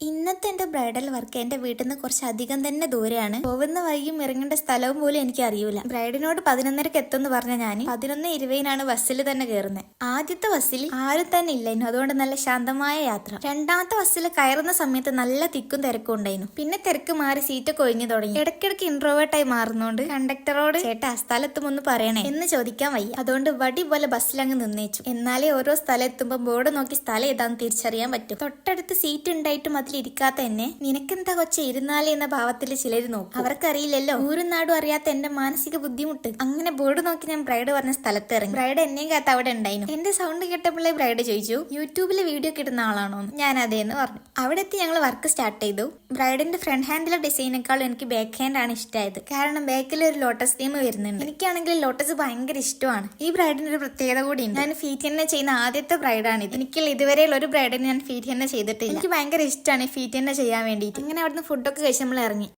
ഇന്നത്തെ എന്റെ bridal work എന്റെ വീട്ടിൽ നിന്ന് കുറച്ചധികം തന്നെ ദൂരെയാണ്. പോകുന്ന വഴിയും ഇറങ്ങേണ്ട സ്ഥലവും പോലും എനിക്ക് അറിയൂല. ബ്രൈഡിനോട് 11:30 എത്തുമെന്ന് പറഞ്ഞ ഞാൻ 11:20 ബസ്സിൽ തന്നെ കയറുന്നത്. ആദ്യത്തെ ബസ്സിൽ ആരും തന്നെ ഇല്ലായിരുന്നു, അതുകൊണ്ട് നല്ല ശാന്തമായ യാത്ര. രണ്ടാമത്തെ ബസ്സിൽ കയറുന്ന സമയത്ത് നല്ല തിക്കും തിരക്കും ഉണ്ടായിരുന്നു. പിന്നെ തിരക്ക് മാറി സീറ്റൊക്കെ ഒഴിഞ്ഞു തുടങ്ങി. ഇടയ്ക്കിടയ്ക്ക് ഇൻട്രോവേർട്ടായി മാറുന്നോണ്ട് കണ്ടക്ടറോട് ചേട്ടാ സ്ഥലത്തുമൊന്ന് പറയണേ എന്ന് ചോദിക്കാൻ വയ്യ. അതുകൊണ്ട് വടി പോലെ ബസ്സിലങ്ങ് നിന്നേച്ചു. എന്നാലേ ഓരോ സ്ഥലം എത്തുമ്പോൾ ബോർഡ് നോക്കി സ്ഥലം ഏതാന്ന് തിരിച്ചറിയാൻ പറ്റും. തൊട്ടടുത്ത് സീറ്റ് ഉണ്ടായിട്ടും ഇരിക്കാത്ത എന്നെ നിനക്കെന്താ കൊച്ച ഇരുന്നാലേ എന്ന ഭാവത്തിൽ ചിലര് നോക്കും. അവർക്കറിയില്ലല്ലോ ഊരും നാടും അറിയാത്ത എന്റെ മാനസിക ബുദ്ധിമുട്ട്. അങ്ങനെ ബോർഡ് നോക്കി ഞാൻ ബ്രൈഡ് പറഞ്ഞ സ്ഥലത്ത് ഇറങ്ങി. ബ്രൈഡ് എന്നെയും കാത്ത അവിടെ ഉണ്ടായിരുന്നു. എന്റെ സൗണ്ട് കേട്ടപ്പോഴേ ബ്രൈഡ് ചോദിച്ചു, യൂട്യൂബില് വീഡിയോ കിട്ടുന്ന ആളാണോ? ഞാൻ അതേന്ന് പറഞ്ഞു. അവിടെ എത്തി ഞങ്ങൾ വർക്ക് സ്റ്റാർട്ട് ചെയ്തു. ബ്രൈഡിന്റെ ഫ്രണ്ട് ഹാൻഡിലെ ഡിസൈനേക്കാളും എനിക്ക് ബാക്ക് ഹാൻഡ് ആണ് ഇഷ്ടമായത്. കാരണം ബാക്കിൽ ഒരു ലോട്ടസ് തീം വരുന്നുണ്ട്. എനിക്കാണെങ്കിൽ ലോട്ടസ് ഭയങ്കര ഇഷ്ടമാണ്. ഈ ബ്രൈഡിന്റെ ഒരു പ്രത്യേകത കൂടിയുണ്ട്. ഞാൻ ഫീറ്റ് തന്നെ ചെയ്യുന്ന ആദ്യത്തെ ബ്രൈഡാണ് ഇത്. എനിക്ക് ഇതുവരെയുള്ള ഒരു ബ്രൈഡിന് ഞാൻ ഫീറ്റ് തന്നെ ചെയ്തിട്ടില്ല. എനിക്ക് ഭയങ്കര ഇഷ്ടമാണ് ഫീറ്റ് തന്നെ ചെയ്യാൻ വേണ്ടിയിട്ട്. അങ്ങനെ അവിടുന്ന് ഫുഡൊക്കെ കഴിച്ച് നമ്മൾ ഇറങ്ങി.